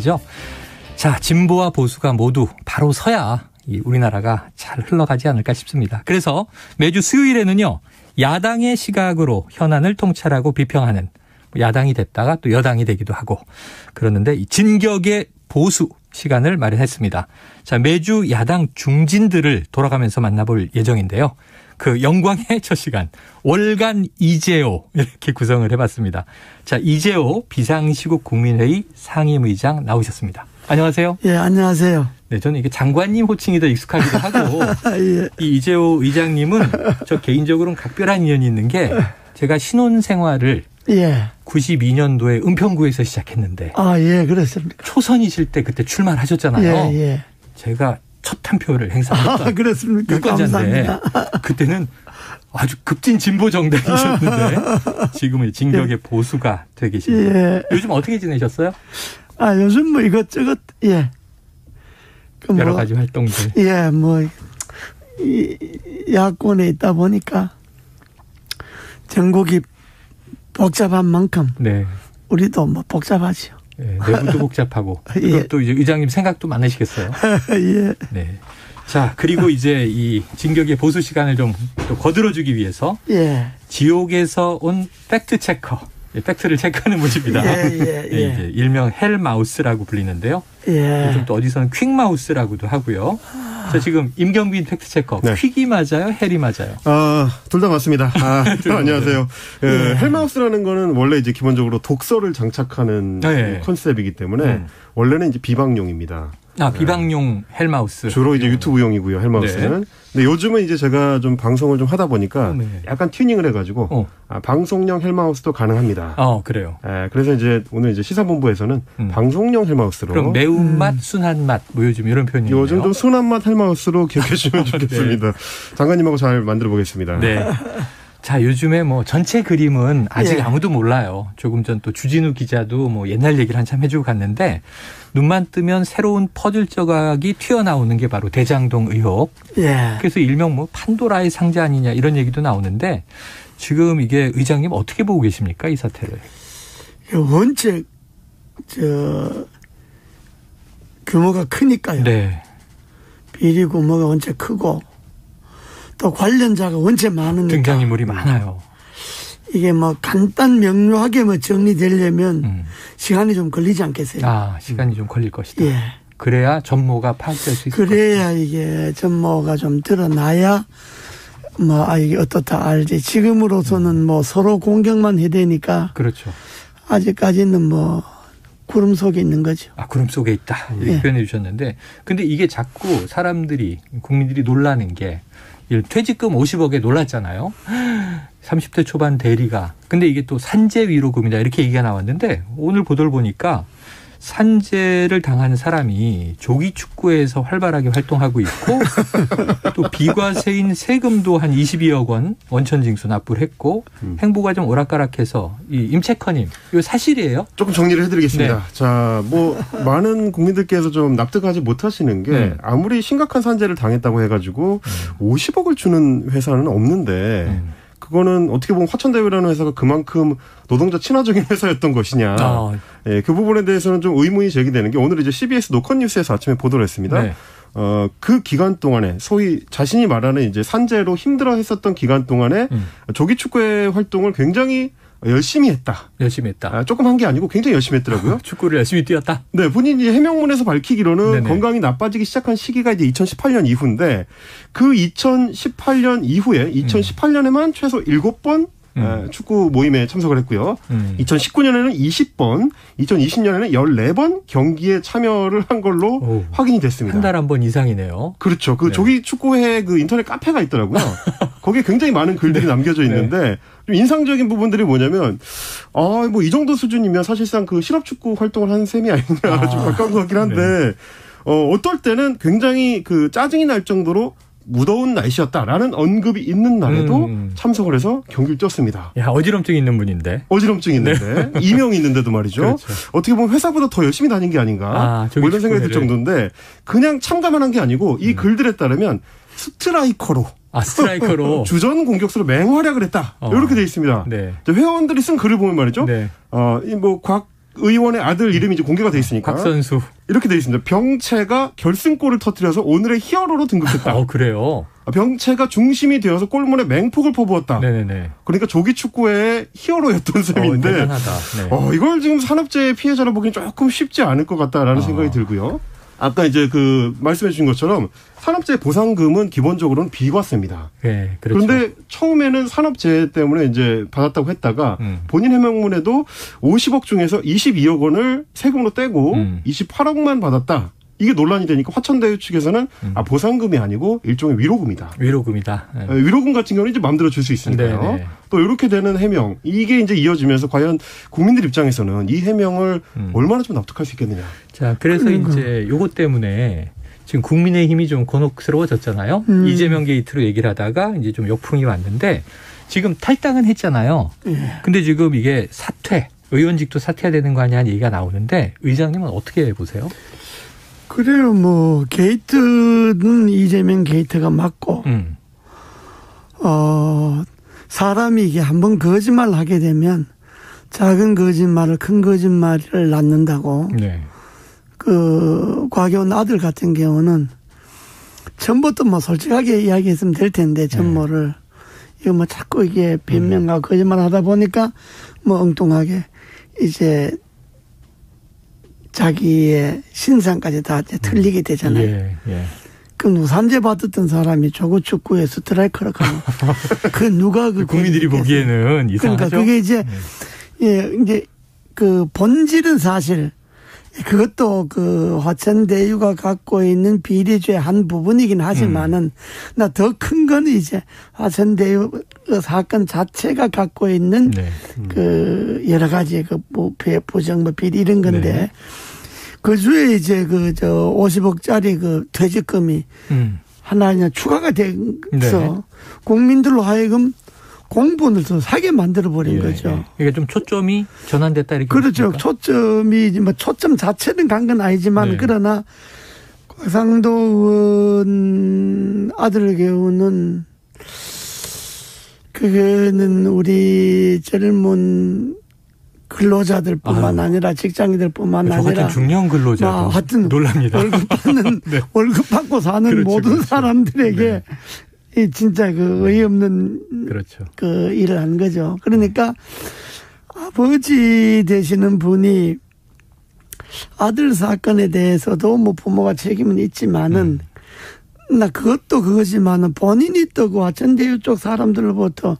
그죠? 자, 진보와 보수가 모두 바로 서야 우리나라가 잘 흘러가지 않을까 싶습니다. 그래서 매주 수요일에는요, 야당의 시각으로 현안을 통찰하고 비평하는, 야당이 됐다가 또 여당이 되기도 하고 그러는데 이 진격의 보수 시간을 마련했습니다. 자, 매주 야당 중진들을 돌아가면서 만나볼 예정인데요. 그 영광의 첫 시간, 월간 이재호 이렇게 구성을 해봤습니다. 자, 이재호 비상시국 국민회의 상임의장 나오셨습니다. 안녕하세요. 예, 안녕하세요. 네, 저는 이게 장관님 호칭이 더 익숙하기도 하고 예. 이 이재호 의장님은 저 개인적으로는 각별한 인연이 있는 게 제가 신혼 생활을 예. 92년도에 은평구에서 시작했는데 예, 그렇습니까? 초선이실 때 그때 출마하셨잖아요. 예, 예. 제가 첫 한 표를 행사했던 그렇습니까? 유권자인데 그때는 아주 급진 진보 정당이셨는데 지금은 진격의 보수가 되게 계십니다. 예. 요즘 어떻게 지내셨어요? 요즘 뭐 이것저것, 예. 여러 가지 활동들. 예, 야권에 있다 보니까 전국이 복잡한 만큼 네. 우리도 뭐 복잡하죠. 네, 내부도 복잡하고 예. 또 이제 의장님 생각도 많으시겠어요. 예. 네. 자, 그리고 이제 이 진격의 보수 시간을 좀 또 거들어주기 위해서 예. 지옥에서 온 팩트 체커, 팩트를 체크하는 분입니다. 예. 이제 일명 헬마우스라고 불리는데요. 예. 요즘 또 어디서는 퀵마우스라고도 하고요. 자, 지금 임경빈 팩트체커, 네. 퀵이 맞아요? 헬이 맞아요? 둘 다 맞습니다. 안녕하세요. 예. 헬마우스라는 거는 원래 이제 기본적으로 독서를 장착하는 네. 컨셉이기 때문에 원래는 이제 비방용입니다. 비방용 헬마우스. 주로 이제 유튜브용이고요, 헬마우스는. 네. 근데 요즘은 이제 제가 좀 방송을 좀 하다 보니까 네. 약간 튜닝을 해가지고 방송용 헬마우스도 가능합니다. 그래요. 그래서 이제 오늘 이제 시사본부에서는 방송용 헬마우스로. 그럼 매운맛, 순한맛, 뭐 요즘 이런 표현이네요. 요즘 좀 순한맛 헬마우스로 기억해 주시면 좋겠습니다. 네. 장관님하고 잘 만들어 보겠습니다. 네. 자, 요즘에 뭐 전체 그림은 아직 예. 아무도 몰라요. 조금 전 또 주진우 기자도 뭐 옛날 얘기를 한참 해주고 갔는데 눈만 뜨면 새로운 퍼즐 조각이 튀어나오는 게 바로 대장동 의혹. 예. 그래서 일명 뭐 판도라의 상자 아니냐 이런 얘기도 나오는데 지금 이게 의장님 어떻게 보고 계십니까, 이 사태를? 원체 규모가 크니까요. 네. 비리 규모가 원체 크고 또 관련자가 원체 많으니까 등장인물이 많아요. 이게 뭐 간단 명료하게 뭐 정리되려면 시간이 좀 걸리지 않겠어요? 시간이 좀 걸릴 것이다. 예. 그래야 전모가 파악될 수 있을 그래야 이게 전모가 좀 드러나야 이게 어떻다 알지. 지금으로서는 뭐 서로 공격만 해야 되니까. 그렇죠. 아직까지는 뭐 구름 속에 있는 거죠. 구름 속에 있다. 이렇게 예. 표현해 주셨는데 근데 이게 자꾸 국민들이 놀라는 게 퇴직금 50억에 놀랐잖아요. 30대 초반 대리가. 근데 이게 또 산재 위로금이다 이렇게 얘기가 나왔는데 오늘 보도를 보니까 산재를 당한 사람이 조기축구에서 활발하게 활동하고 있고 또 비과세인 세금도 한 22억 원 원천징수 납부를 했고 행보가 좀 오락가락해서 이 임채커님 이거 사실이에요? 조금 정리를 해드리겠습니다. 네. 자, 많은 국민들께서 좀 납득하지 못하시는 게 아무리 심각한 산재를 당했다고 해가지고 50억을 주는 회사는 없는데 그거는 어떻게 보면 화천대유라는 회사가 그만큼 노동자 친화적인 회사였던 것이냐. 예, 그 부분에 대해서는 좀 의문이 제기되는 게 오늘 이제 CBS 노컷뉴스에서 아침에 보도를 했습니다. 네. 그 기간 동안에 소위 자신이 말하는 이제 산재로 힘들어 했었던 기간 동안에 조기축구의 활동을 굉장히 열심히 했다. 조금 한 게 아니고 굉장히 열심히 했더라고요. 축구를 열심히 뛰었다? 네, 본인이 해명문에서 밝히기로는 네네. 건강이 나빠지기 시작한 시기가 이제 2018년 이후인데 그 2018년 이후에 2018년에만 최소 7번 축구 모임에 참석을 했고요. 2019년에는 20번, 2020년에는 14번 경기에 참여를 한 걸로 확인이 됐습니다. 한 달에 한 번 이상이네요. 그렇죠. 그 조기 축구회 그 인터넷 카페가 있더라고요. 거기에 굉장히 많은 글들이 남겨져 있는데 좀 인상적인 부분들이 뭐냐면 뭐 이 정도 수준이면 사실상 그 실업 축구 활동을 한 셈이 아니냐 좀 가까운 것 같긴 한데 어떨 때는 굉장히 그 짜증이 날 정도로 무더운 날씨였다라는 언급이 있는 날에도 참석을 해서 경기를 뛰었습니다. 야, 어지럼증이 있는 분인데. 어지럼증이 있는데. 이명이 있는데도 말이죠. 그렇죠. 어떻게 보면 회사보다 더 열심히 다닌 게 아닌가. 뭐 이런 생각이 들 정도인데 그냥 참가만 한 게 아니고 이 글들에 따르면 스트라이커로. 스트라이커로. 주전 공격수로 맹활약을 했다. 이렇게 돼 있습니다. 네. 회원들이 쓴 글을 보면 말이죠. 네. 의원의 아들 이름이 이제 공개가 돼 있으니까. 박선수. 이렇게 돼 있습니다. 병채가 결승골을 터뜨려서 오늘의 히어로로 등극했다. 그래요? 병채가 중심이 되어서 골문에 맹폭을 퍼부었다. 네네네. 그러니까 조기 축구의 히어로였던 셈인데. 대단하다. 네. 이걸 지금 산업재해 피해자로 보기엔 조금 쉽지 않을 것 같다라는 생각이 들고요. 아까 이제 그 말씀해 주신 것처럼 산업재해 보상금은 기본적으로는 비과세입니다. 네, 그렇죠. 그런데 처음에는 산업재해 때문에 이제 받았다고 했다가 본인 해명문에도 50억 중에서 22억 원을 세금으로 떼고 28억만 받았다. 이게 논란이 되니까 화천대유 측에서는 보상금이 아니고 일종의 위로금이다. 위로금이다. 네. 위로금 같은 경우는 이제 마음대로 줄 수 있으니까요. 네네. 또 이렇게 되는 해명, 이게 이제 이어지면서 과연 국민들 입장에서는 이 해명을 얼마나 좀 납득할 수 있겠느냐. 자, 그래서 이제 요것 때문에 지금 국민의힘이 좀 곤혹스러워졌잖아요. 이재명 게이트로 얘기를 하다가 이제 좀 역풍이 왔는데 지금 탈당은 했잖아요. 근데 지금 이게 의원직도 사퇴해야 되는 거 아니야 얘기가 나오는데 의장님은 어떻게 보세요? 그래요, 뭐, 게이트는 이재명 게이트가 맞고, 사람이 이게 한번 거짓말 하게 되면 작은 거짓말을 큰 거짓말을 낳는다고. 네. 과거온 아들 같은 경우는 처음부터 뭐 솔직하게 이야기했으면 될 텐데, 전모를. 이거 뭐 자꾸 이게 변명하고 거짓말 하다 보니까 뭐 엉뚱하게 이제 자기의 신상까지 다 틀리게 되잖아요. 예. 그 누산제 받았던 사람이 조구축구에 스트라이커로 가면 그 누가 국민들이 보기에는 이상하죠. 그러니까 그게 이제 이제 그 본질은 사실 그것도 그 화천대유가 갖고 있는 비리죄 한 부분이긴 하지만은 나 더 큰 거는 이제 화천대유 사건 자체가 갖고 있는 그 여러 가지 그 뭐 부정 뭐 비리 이런 건데 네. 그 주에 이제 그 50억짜리 그 퇴직금이 하나 그냥 추가가 돼서 네. 국민들로 하여금 공분을 더 사게 만들어버린 거죠. 이게 좀 초점이 전환됐다 이렇게. 그렇죠. 보십니까? 초점이 뭐 초점 자체는 간 건 아니지만 그러나 곽상도 의원 아들의 경우는 그거는 우리 젊은 근로자들뿐만 아니라 직장인들뿐만 아니라 같은 중년 근로자 하여튼 놀랍니다. 월급 받는 네. 월급 받고 사는 그렇죠, 모든 그렇죠. 사람들에게 이 진짜 그 어이없는 그렇죠. 그 일을 한 거죠. 그러니까 아버지 되시는 분이 아들 사건에 대해서도 뭐 부모가 책임은 있지만은 나 그것도 그거지만은 본인이 또 그 화천대유 쪽 사람들로부터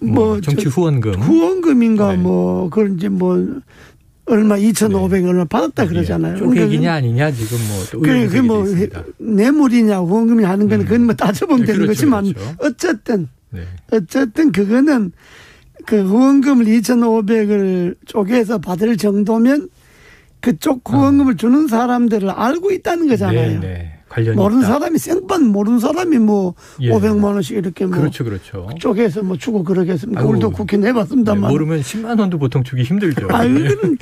뭐 정치 후원금인가 네. 뭐 그런 이제 뭐 얼마 2,500 얼마 받았다 그러잖아요. 쪼개기냐 아니냐 지금 뭐 그게 뭐 뇌물이냐 후원금이 하는 건 그건 뭐 따져보면 되는 그렇죠, 거지만 그렇죠. 어쨌든 그거는 그 후원금을 2,500을 쪼개서 받을 정도면 그쪽 후원금을 주는 사람들을 알고 있다는 거잖아요. 네. 모르는 사람이 생판 모르는 사람이 뭐 500만 원씩 이렇게 뭐 그렇죠. 쪽에서 뭐 주고 그러겠습니다. 우리도 국회 내봤습니다만. 네, 모르면 10만 원도 보통 주기 힘들죠. 이거는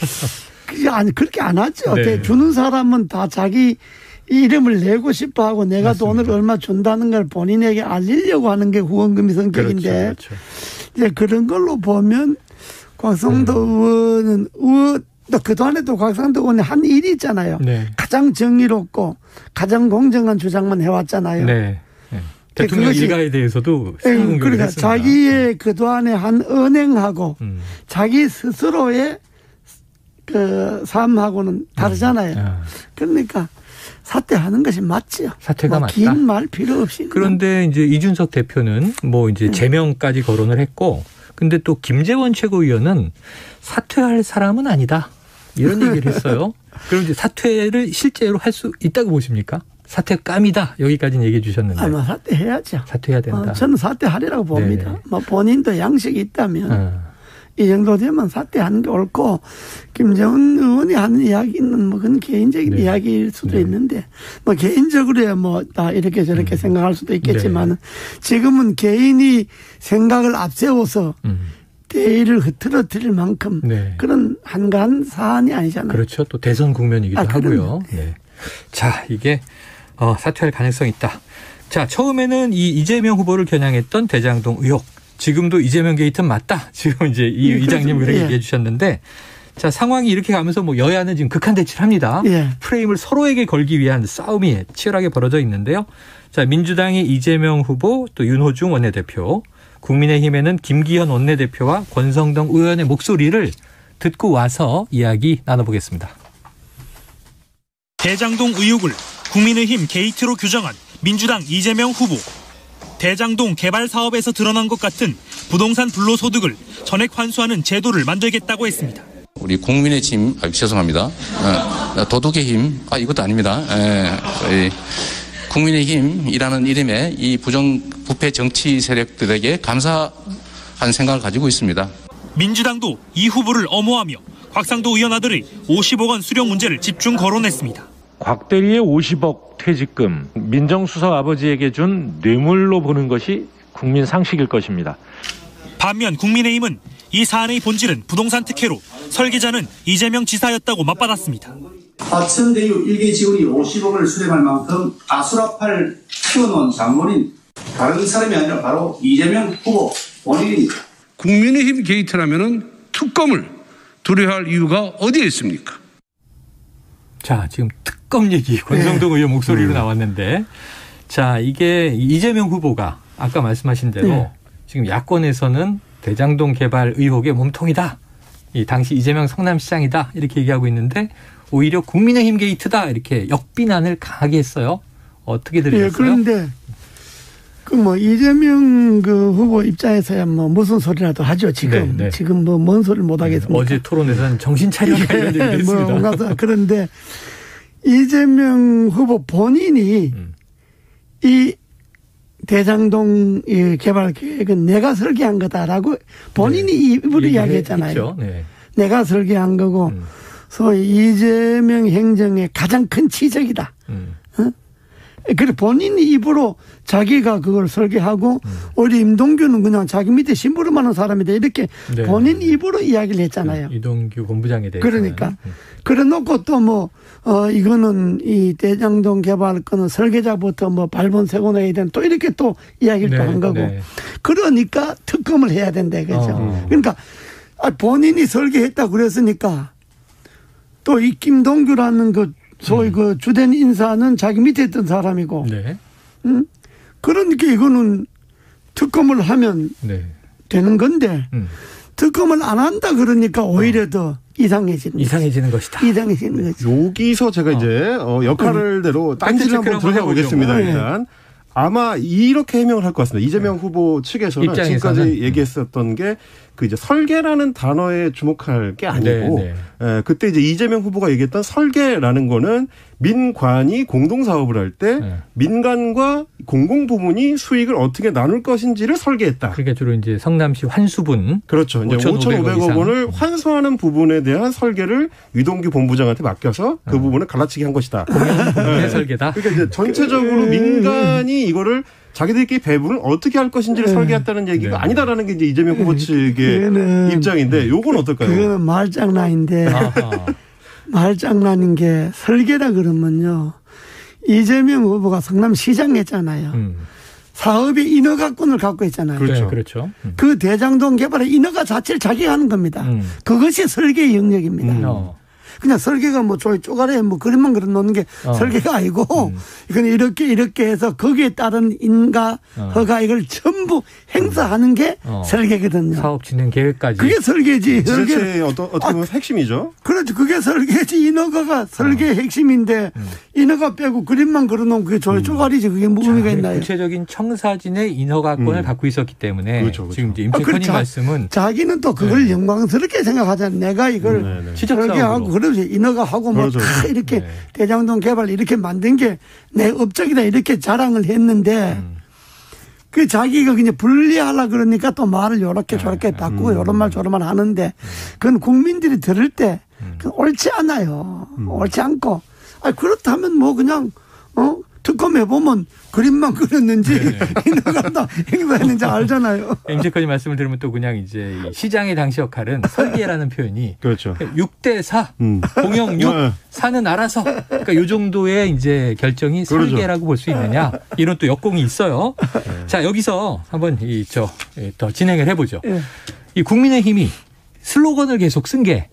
그렇게 안 하죠. 네. 주는 사람은 다 자기 이름을 내고 싶어하고 내가 맞습니다. 돈을 얼마 준다는 걸 본인에게 알리려고 하는 게 후원금이 성격인데 그렇죠. 이제 그런 걸로 보면 곽상도 의원은 또 그동안에도 곽상도 의원이 한 일이 있잖아요. 네. 가장 정의롭고 가장 공정한 주장만 해왔잖아요. 네. 대통령 일가에 대해서도 그러니까 했습니다. 자기의 그동안에 한 언행하고 자기 스스로의 그 삶하고는 다르잖아요. 그러니까 사퇴하는 것이 맞지요. 사퇴가 뭐 맞다. 긴 말 필요 없이. 그런데 이제 이준석 대표는 뭐 이제 제명까지 거론을 했고, 근데 또 김재원 최고위원은 사퇴할 사람은 아니다. 이런 얘기를 했어요. 그럼 이제 사퇴를 실제로 할 수 있다고 보십니까? 사퇴감이다. 여기까지는 얘기해 주셨는데. 아마 사퇴해야죠. 사퇴해야 된다. 저는 사퇴하리라고 봅니다. 뭐 본인도 양식이 있다면 이 정도 되면 사퇴하는 게 옳고 김재원 의원이 하는 이야기는 뭐 그건 개인적인 이야기일 수도 있는데 뭐 개인적으로야 뭐 다 이렇게 저렇게 생각할 수도 있겠지만 지금은 개인이 생각을 앞세워서 대의를 흐트러뜨릴 만큼 그런 한가한 사안이 아니잖아요. 그렇죠. 또 대선 국면이기도 하고요. 네. 자, 이게 사퇴할 가능성이 있다. 자, 처음에는 이 이재명 후보를 겨냥했던 대장동 의혹. 지금도 이재명 게이트는 맞다. 지금 이제 이 의장님 그렇게 얘기해 주셨는데 자, 상황이 이렇게 가면서 뭐 여야는 지금 극한 대치를 합니다. 예. 프레임을 서로에게 걸기 위한 싸움이 치열하게 벌어져 있는데요. 자, 민주당의 이재명 후보, 또 윤호중 원내대표, 국민의힘에는 김기현 원내대표와 권성동 의원의 목소리를 듣고 와서 이야기 나눠보겠습니다. 대장동 의혹을 국민의힘 게이트로 규정한 민주당 이재명 후보. 대장동 개발 사업에서 드러난 것 같은 부동산 불로소득을 전액 환수하는 제도를 만들겠다고 했습니다. 우리 국민의힘, 죄송합니다. 도덕의 힘, 이것도 아닙니다. 국민의힘이라는 이름의 이 부정부패 정치 세력들에게 감사한 생각을 가지고 있습니다. 민주당도 이 후보를 엄호하며 곽상도 의원 아들의 50억 원 수령 문제를 집중 거론했습니다. 곽 대리의 50억 퇴직금, 민정수석 아버지에게 준 뇌물로 보는 것이 국민 상식일 것입니다. 반면 국민의힘은 이 사안의 본질은 부동산 특혜로 설계자는 이재명 지사였다고 맞받았습니다. 화천대유 일개 직원이 50억을 수령할 만큼 아수라파를 키워놓은 장본인 다른 사람이 아니라 바로 이재명 후보 본인입니다. 국민의힘 게이트라면은 특검을 두려워할 이유가 어디에 있습니까? 자, 지금 특검 얘기 권성동 의원 목소리로 나왔는데, 자, 이게 이재명 후보가 아까 말씀하신 대로 지금 야권에서는 대장동 개발 의혹의 몸통이다. 이 당시 이재명 성남시장이다. 이렇게 얘기하고 있는데 오히려 국민의힘 게이트다. 이렇게 역비난을 강하게 했어요. 어떻게 들으셨어요? 그런데 그 뭐 이재명 그 후보 입장에서야 뭐 무슨 소리라도 하죠. 지금 네. 지금 뭐 뭔 소리를 못 하겠습니까? 어제 토론에서는 정신 차려 관련된 게 있습니다. 그런데 이재명 후보 본인이 이 대장동 개발 계획은 내가 설계한 거다라고 본인이 입으로 이야기했잖아요. 네. 내가 설계한 거고 소위 이재명 행정의 가장 큰 치적이다. 그래 본인이 입으로 자기가 그걸 설계하고 우리 임동규는 그냥 자기 밑에 심부름하는 하는 사람이다 이렇게 본인 입으로 이야기를 했잖아요. 이동규 본부장에 대해서. 그러니까 그래놓고 또 뭐 이거는 이 대장동 개발 거는 설계자부터 뭐 발본색원 해야 되는 또 이렇게 또 이야기를 또 한 거고. 그러니까 특검을 해야 된다 그죠. 그러니까 본인이 설계했다 그랬으니까 또 이 김동규라는 그 소위 그 주된 인사는 자기 밑에 있던 사람이고. 그러니까 이거는 특검을 하면 되는 건데 특검을 안 한다 그러니까 오히려 더 이상해지는 것이다. 이상해지는 것이다. 여기서 제가 이제 역할대로 딴지를 한번 들어가 보겠습니다. 일단. 아마 이렇게 해명을 할 것 같습니다. 이재명 후보 측에서는 지금까지 얘기했었던 게 그 이제 설계라는 단어에 주목할 게 아니고 그때 이제 이재명 후보가 얘기했던 설계라는 거는 민관이 공동 사업을 할 때 민간과 공공 부문이 수익을 어떻게 나눌 것인지를 설계했다. 그러니까 주로 이제 성남시 환수분 그렇죠. 이제 5,500억 원을 환수하는 부분에 대한 설계를 유동규 본부장한테 맡겨서 그 부분을 갈라치기 한 것이다. 공영 설계다. 그러니까 이제 전체적으로 민간이 이거를 자기들끼리 배분을 어떻게 할 것인지를 설계했다는 얘기가 아니다라는 게 이제 이재명 후보 측의 입장인데 요건 어떨까요? 그거는 말장난인데 말장난인 게 설계라 그러면요. 이재명 후보가 성남시장 했잖아요. 사업의 인허가권을 갖고 있잖아요. 그렇죠. 그 대장동 개발의 인허가 자체를 자기가 하는 겁니다. 그것이 설계의 영역입니다. 그냥 설계가 뭐 쪼가리에 뭐 그림만 그려 놓는 게 설계가 아니고 이건 이렇게 해서 거기에 따른 인가 허가 이걸 전부 행사하는 게 설계거든요. 사업 진행 계획까지. 그게 설계지. 설계의 어떻게 보면 핵심이죠. 그렇죠. 그게 설계지. 인허가가 설계의 핵심인데 인허가 빼고 그림만 그려 놓으면 그게 쪼가리지. 그게 뭐 의미가 있나요? 구체적인 청사진의 인허가권을 갖고 있었기 때문에 지금 이제 임채권님 말씀은 자기는 또 그걸 영광스럽게 생각하잖아요. 내가 이걸 설계하고 그러지 인허가하고 뭐 다 이렇게 대장동 개발 이렇게 만든 게 내 업적이다 이렇게 자랑을 했는데 그 자기가 그냥 분리하려고 그러니까 또 말을 요렇게 저렇게 바꾸고 요런 말 저런 말 하는데 그건 국민들이 들을 때 옳지 않아요. 옳지 않고 그렇다면 뭐 그냥 특검해 보면 그림만 그렸는지 인허가다 행사했는지 알잖아요. 임재권이 말씀을 들으면 또 그냥 이제 시장의 당시 역할은 설계라는 표현이 그렇죠. 6대4 공영 6 4는 알아서 그러니까 이 정도의 이제 결정이 설계라고 볼 수 있느냐 이런 또 역공이 있어요. 자 여기서 한번 더 진행을 해보죠. 이 국민의힘이 슬로건을 계속 쓴 게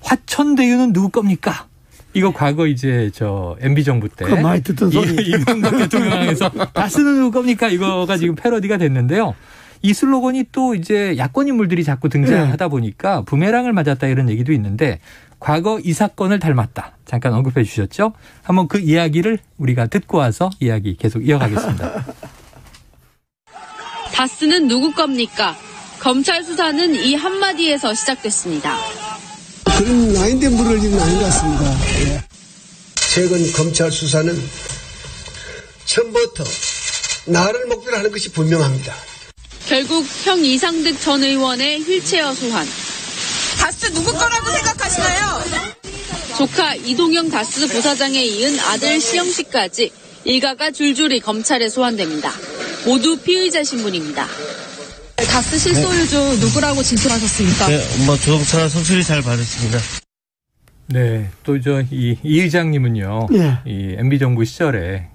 화천대유는 누구 겁니까? 이거 과거 이제 MB 정부 때 많이 듣던 소리. 이명박 대통령에서 다스는 누구 겁니까? 이거가 지금 패러디가 됐는데요. 이 슬로건이 또 이제 야권 인물들이 자꾸 등장하다 보니까 부메랑을 맞았다 이런 얘기도 있는데 과거 이 사건을 닮았다. 잠깐 언급해 주셨죠? 한번 그 이야기를 우리가 듣고 와서 이야기 계속 이어가겠습니다. 다스는 누구 겁니까? 검찰 수사는 이 한마디에서 시작됐습니다. 그런 나인데 물을 일은 아닌 것 같습니다. 예. 최근 검찰 수사는 처음부터 나를 목표로 하는 것이 분명합니다. 결국 형 이상득 전 의원의 휠체어 소환. 다스 누구 거라고 생각하시나요? 조카 이동영 다스 부사장에 이은 아들 시영 씨까지 일가가 줄줄이 검찰에 소환됩니다. 모두 피의자 신분입니다. 다스 실소유주 누구라고 진술하셨습니까? 네, 조동찬 성실히 잘 받았습니다. 네, 또 이 의장님은요, 예. 이 MB 정부 시절에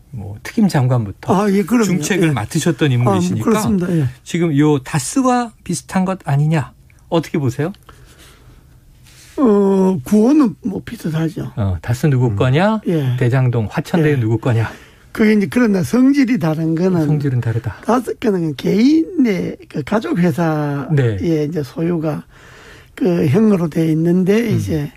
특임 장관부터 예, 중책을 맡으셨던 인물이시니까 그렇습니다. 예. 지금 요 다스와 비슷한 것 아니냐 어떻게 보세요? 구호는 비슷하죠. 다스 누구 거냐? 예. 대장동 화천대유 예. 누구 거냐? 그게 이제 그러나 성질이 다른 거는 성질은 다르다. 다섯 개는 개인의 그 가족 회사의 네. 이제 소유가 그 형으로 돼 있는데 이제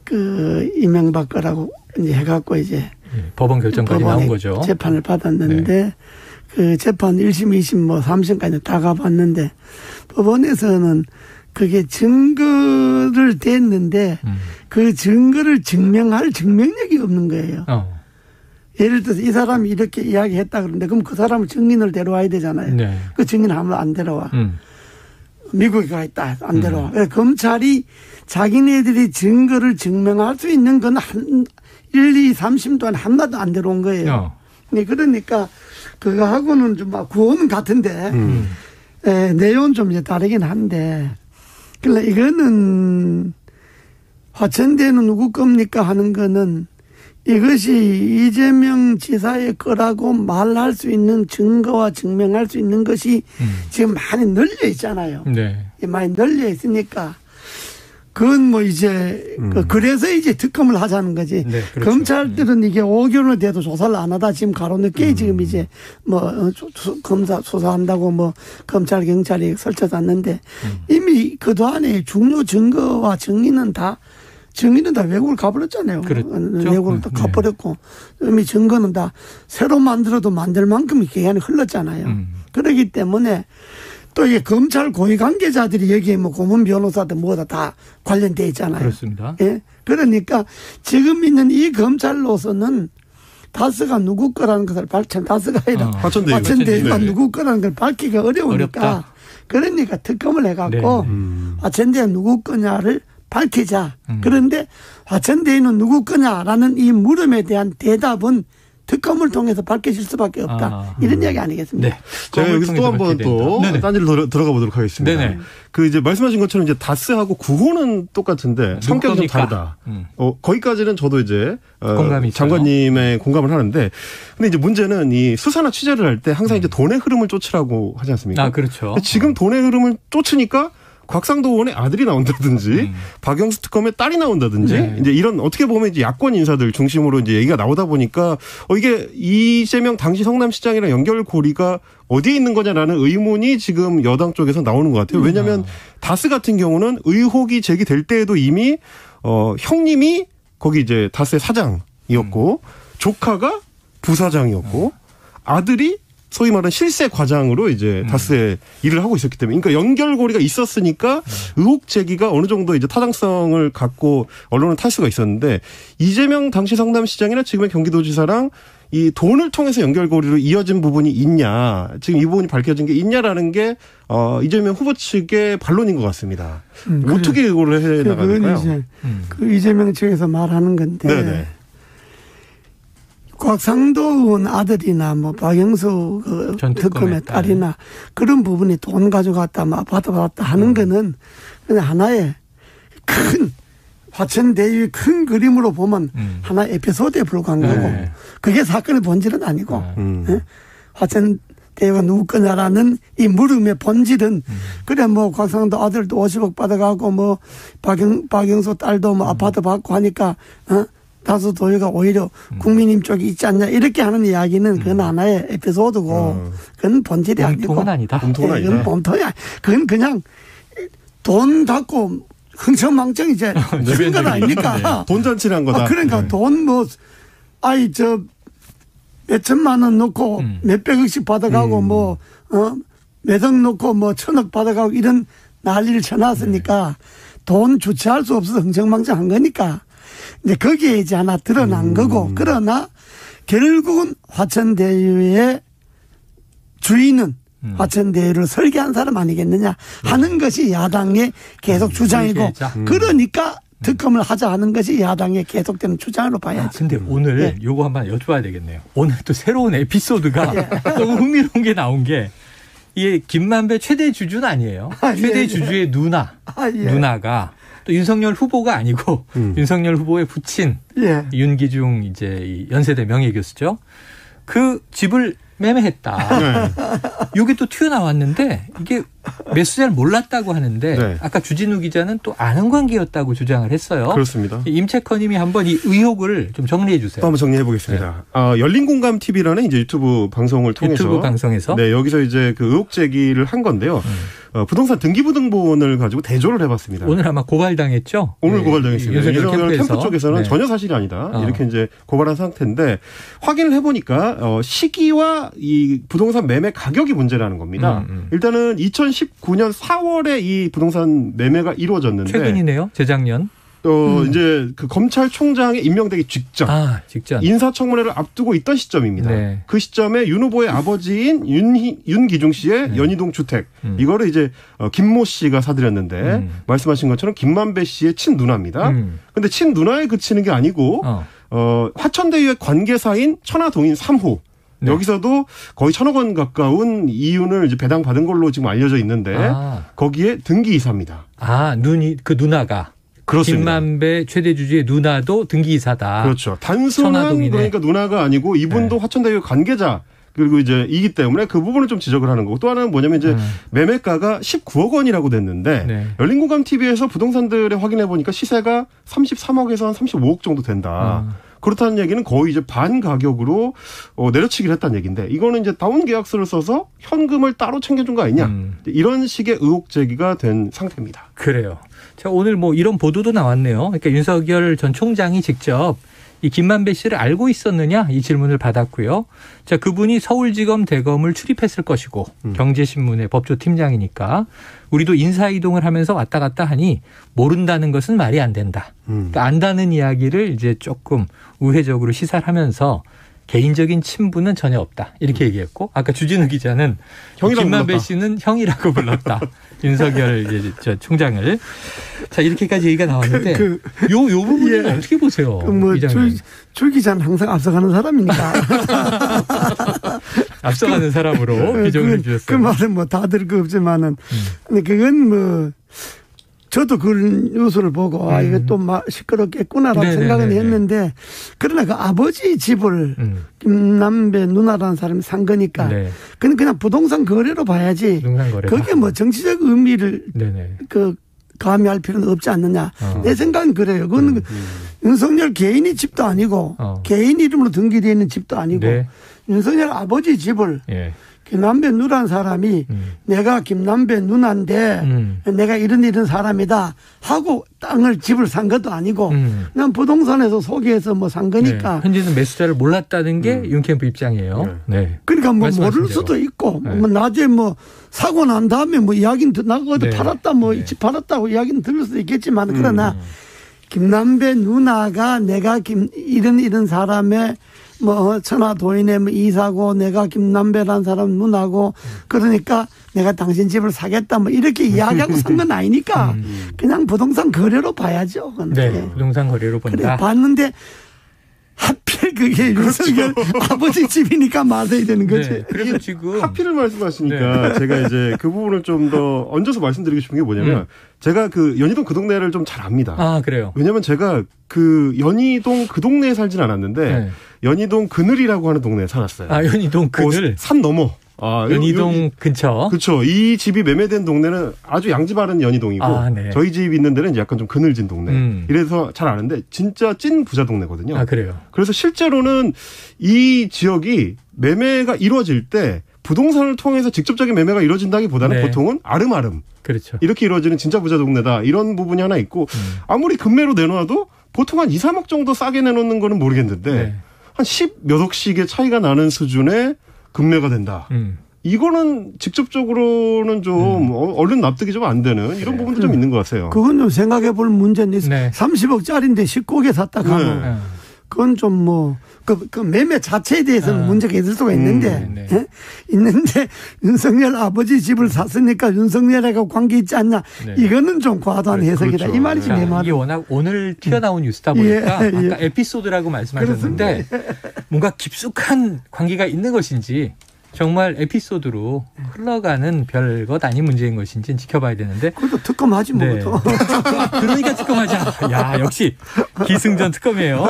그 이명박 거라고 이제 해갖고 이제 법원 결정까지 나온 거죠. 재판을 받았는데 네. 그 재판 1심, 2심, 3심까지 다 가봤는데 법원에서는 그게 증거를 댔는데 그 증거를 증명할 증명력이 없는 거예요. 예를 들어서 이 사람이 이렇게 이야기했다 그러는데 그럼 그 사람을 증인을 데려와야 되잖아요. 네. 그 증인 아무도 안 데려와. 미국에 가 있다. 안 데려와. 그래서 검찰이 자기네들이 증거를 증명할 수 있는 건 1, 2, 3심 동안 하나도 안 데려온 거예요. 그러니까 그거하고는 좀 구호는 같은데 내용은 좀 이제 다르긴 한데 그러니까 이거는 화천대유는 누구 겁니까 하는 거는 이것이 이재명 지사의 거라고 말할 수 있는 증거와 증명할 수 있는 것이 지금 많이 널려 있잖아요. 네. 많이 널려 있으니까 그건 이제 그래서 이제 특검을 하자는 거지. 네, 그렇죠. 검찰들은 이게 5개월을 돼도 조사를 안 하다 지금 가로늦게 지금 이제 검사 수사한다고 검찰 경찰이 설쳐놨는데 이미 그동안에 중요 증거와 증인은 다 외국을 가버렸잖아요. 그렇죠. 외국을 다 가버렸고 이미 증거는 다 새로 만들어도 만들 만큼 기간이 흘렀잖아요. 그렇기 때문에 또 이게 검찰 고위 관계자들이 여기에 고문 변호사들 뭐다 다 관련돼 있잖아요. 그렇습니다. 예. 그러니까 지금 있는 이 검찰로서는 다스가 누구 거라는 것을 다스가 아니라 화천대유가 누구 거라는 걸 밝히기가 어려우니까 어렵다. 그러니까 특검을 해갖고 화천대유 누구 거냐를 밝히자. 그런데 화천대유는 누구 거냐라는 이 물음에 대한 대답은 특검을 통해서 밝혀질 수밖에 없다. 이런 이야기 아니겠습니까? 네. 제가 여기서 또 한 번 또 딴지를 들어가 보도록 하겠습니다. 네네. 그 이제 말씀하신 것처럼 이제 다스하고 구호는 똑같은데 성격이 좀 다르다. 거기까지는 저도 이제 장관님의 공감을 하는데, 근데 이제 문제는 이 수사나 취재를 할 때 항상 이제 돈의 흐름을 쫓으라고 하지 않습니까? 아, 그렇죠. 지금 돈의 흐름을 쫓으니까 곽상도 의원의 아들이 나온다든지 박영수 특검의 딸이 나온다든지 이제 이런 어떻게 보면 이제 야권 인사들 중심으로 이제 얘기가 나오다 보니까 이게 이재명 당시 성남시장이랑 연결고리가 어디에 있는 거냐라는 의문이 지금 여당 쪽에서 나오는 것 같아요. 왜냐하면 다스 같은 경우는 의혹이 제기될 때에도 이미 형님이 거기 이제 다스의 사장이었고 조카가 부사장이었고 아들이 소위 말하는 실세 과장으로 이제 다스에 일을 하고 있었기 때문에, 그러니까 연결고리가 있었으니까 의혹 제기가 어느 정도 이제 타당성을 갖고 언론을 탈 수가 있었는데, 이재명 당시 성남시장이나 지금의 경기도지사랑 이 돈을 통해서 연결고리로 이어진 부분이 있냐, 지금 이 부분이 밝혀진 게 있냐라는 게 이재명 후보 측의 반론인 것 같습니다. 어떻게 이거를 해 나가는가요? 이제 그 이재명 측에서 말하는 건데. 네네. 곽상도 의원 아들이나 박영수 그 특검의 딸이나 그런 부분이 돈 가져갔다 받아봤다 하는 거는 그냥 하나의 큰 화천대유의 큰 그림으로 보면 하나의 에피소드에 불과한 거고 그게 사건의 본질은 아니고 대유가 누구 거냐라는 이 물음의 본질은 그래 뭐 곽상도 아들도 50억 받아가고 뭐 박영수 딸도 뭐 아파트 받고 하니까 다수 도의가 오히려 국민힘 쪽이 있지 않냐 이렇게 하는 이야기는 그건 하나의 에피소드고 그건 본질이 아니고 본통은 아니다. 본통은 아니다. 그건 본통이야. 그건 그냥 돈 갖고 흥청망청 이제 그런 건 아닙니까? 돈 잔치를 한 거다. 그러니까 돈 뭐 몇천만 원 놓고 몇백억씩 받아가고 몇억 놓고 1,000억 받아가고 이런 난리를 쳐놨으니까 돈 주체할 수 없어서 흥청망청한 거니까 이제 거기에 이제 하나 드러난 거고 그러나 결국은 화천대유의 주인은 화천대유를 설계한 사람 아니겠느냐 하는 것이 야당의 계속 주장이고 그러니까 특검을 하자 하는 것이 야당의 계속되는 주장으로 봐야지. 근데 오늘 요거 한번 여쭤봐야 되겠네요. 오늘 또 새로운 에피소드가 너무 흥미로운 게 나온 게 이게 김만배 최대 주주는 아니에요. 최대 주주의 누나가 또 윤석열 후보가 아니고 윤석열 후보의 부친 윤기중 이제 연세대 명예교수죠. 그 집을 매매했다. 이게 또 튀어나왔는데 이게 매수자를 몰랐다고 하는데 아까 주진우 기자는 또 아는 관계였다고 주장을 했어요. 그렇습니다. 임채커님이 한번 이 의혹을 좀 정리해 주세요. 한번 정리해 보겠습니다. 열린공감TV라는 이제 유튜브 방송을 통해서 유튜브 방송에서 여기서 이제 그 의혹 제기를 한 건데요. 부동산 등기부등본을 가지고 대조를 해봤습니다. 오늘 아마 고발당했죠? 오늘 고발당했습니다. 윤석열 캠프 쪽에서는 전혀 사실이 아니다. 이렇게 이제 고발한 상태인데 확인을 해보니까 시기와 이 부동산 매매 가격이 문제라는 겁니다. 일단은 2019년 4월에 이 부동산 매매가 이루어졌는데 최근이네요. 재작년. 이제 그 검찰총장에 임명되기 직전. 인사청문회를 앞두고 있던 시점입니다. 그 시점에 윤 후보의 아버지인 윤기중 씨의 연희동 주택. 이거를 이제 김모 씨가 사들였는데 말씀하신 것처럼 김만배 씨의 친누나입니다. 근데 친누나에 그치는 게 아니고 화천대유의 관계사인 천화동인 3호. 여기서도 거의 1,000억 원 가까운 이윤을 이제 배당받은 걸로 지금 알려져 있는데 거기에 등기이사입니다. 그 누나가. 그렇습니다. 김만배 최대 주주의 누나도 등기이사다. 그렇죠. 단순한 그러니까 누나가 아니고 이분도 화천대유 관계자 그리고 이제 이기 때문에 그 부분을 좀 지적을 하는 거고 또 하나는 뭐냐면 이제 매매가가 19억 원이라고 됐는데 열린공감TV에서 부동산들에 확인해 보니까 시세가 33억에서 한 35억 정도 된다. 그렇다는 얘기는 거의 이제 반 가격으로 내려치기를 했다는 얘기인데 이거는 이제 다운 계약서를 써서 현금을 따로 챙겨준 거 아니냐 이런 식의 의혹 제기가 된 상태입니다. 그래요. 자, 오늘 뭐 이런 보도도 나왔네요. 그러니까 윤석열 전 총장이 직접 이 김만배 씨를 알고 있었느냐 이 질문을 받았고요. 자, 그분이 서울지검 대검을 출입했을 것이고 경제신문의 법조팀장이니까 우리도 인사이동을 하면서 왔다 갔다 하니 모른다는 것은 말이 안 된다. 그러니까 안다는 이야기를 이제 조금 우회적으로 시사를 하면서 개인적인 친분은 전혀 없다. 이렇게 얘기했고 아까 주진우 기자는 김만배 씨는 형이라고 불렀다. 윤석열 총장을. 자, 이렇게까지 얘기가 나왔는데 요 부분은 어떻게 보세요? 줄 기자는 항상 앞서가는 사람이니까. 앞서가는 사람으로 비정을 주셨어요. 그 말은 뭐 다들 없지만은 근데 그건 저도 그 뉴스를 보고 이거 또 시끄럽겠구나라고 생각은 했는데 그러나 그 아버지 집을 김만배 누나라는 사람이 산 거니까 그건 그냥 부동산 거래로 봐야지. 그게 뭐 정치적 의미를 가미할 필요는 없지 않느냐. 내 생각은 그래요. 그건 윤석열 개인의 집도 아니고 개인 이름으로 등기되어 있는 집도 아니고 윤석열 아버지 집을 김만배 누나라는 사람이 내가 김만배 누나인데 내가 이런 사람이다 하고 집을 산 것도 아니고 그냥 부동산에서 소개해서 산 거니까. 현재는 매수자를 몰랐다는 게 윤 캠프 입장이에요. 그러니까 모를 수도 있고 낮에 사고 난 다음에 이야기는 나가 어디 팔았다 이 집 팔았다고 이야기는 들을 수도 있겠지만 그러나 김만배 누나가 내가 이런 사람의 천하도인의 이사고 내가 김남배라는 사람 누나고 그러니까 내가 당신 집을 사겠다 이렇게 이야기하고 산 건 아니니까 그냥 부동산 거래로 봐야죠. 부동산 거래로 본다. 그래 봤는데 하필 그게 윤석열 아버지 집이니까 맞아야 되는 거지. 그래서 지금 하필을 말씀하시니까 제가 이제 그 부분을 좀 더 얹어서 말씀드리고 싶은 게 뭐냐면 제가 그 연희동 그 동네를 좀 잘 압니다. 그래요? 왜냐면 제가 그 연희동 그 동네에 살진 않았는데 연희동 그늘이라고 하는 동네에 살았어요. 연희동 그늘? 산 넘어. 연희동 근처. 그렇죠. 이 집이 매매된 동네는 아주 양지 바른 연희동이고 네. 저희 집 있는 데는 이제 약간 좀 그늘진 동네. 이래서 잘 아는데 진짜 찐 부자 동네거든요. 아, 그래요. 그래서 실제로는 이 지역이 매매가 이루어질 때 부동산을 통해서 직접적인 매매가 이루어진다기보다는 네. 보통은 아름아름. 그렇죠. 이렇게 이루어지는 진짜 부자 동네다. 이런 부분이 하나 있고 아무리 금매로 내놔도 보통 한 2, 3억 정도 싸게 내놓는 거는 모르겠는데 네. 한 10 몇 억씩의 차이가 나는 수준의 금매가 된다. 이거는 직접적으로는 좀 얼른 납득이 좀 안 되는 이런 부분도 좀 있는 것 같아요. 그건 좀 생각해 볼 문제는 있어요. 네. 30억짜리인데 19억에 샀다 가면 네. 그건 좀 뭐 그 매매 자체에 대해서는 문제가 있을 수가 있는데 예? 있는데 윤석열 아버지 집을 샀으니까 윤석열하고 관계 있지 않냐 이거는 좀 과도한 해석이다. 그렇죠. 이 말이지 내 말. 이게 워낙 오늘 튀어나온 뉴스다 보니까 예, 예. 아까 에피소드라고 말씀하셨는데 뭔가 깊숙한 관계가 있는 것인지 정말 에피소드로 흘러가는 별것 아닌 문제인 것인지 지켜봐야 되는데. 그것도 특검하지 뭐. 네. 그러니까 특검하자. 야, 역시 기승전 특검이에요.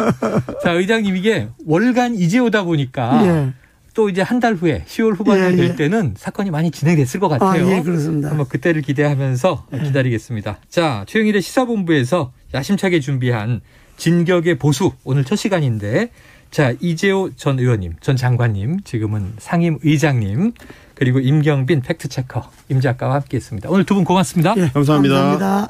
자, 의장님 이게 월간 이제 오다 보니까 예. 또 이제 한 달 후에 10월 후반에 될 때는 사건이 많이 진행됐을 것 같아요. 예, 그렇습니다. 한번 그때를 기대하면서 기다리겠습니다. 자, 최영일의 시사본부에서 야심차게 준비한 진격의 보수 오늘 첫 시간인데 자, 이재호 전 의원님, 전 장관님, 지금은 상임의장님, 그리고 임경빈 팩트체커, 임 작가와 함께했습니다. 오늘 두 분 고맙습니다. 예, 감사합니다. 감사합니다.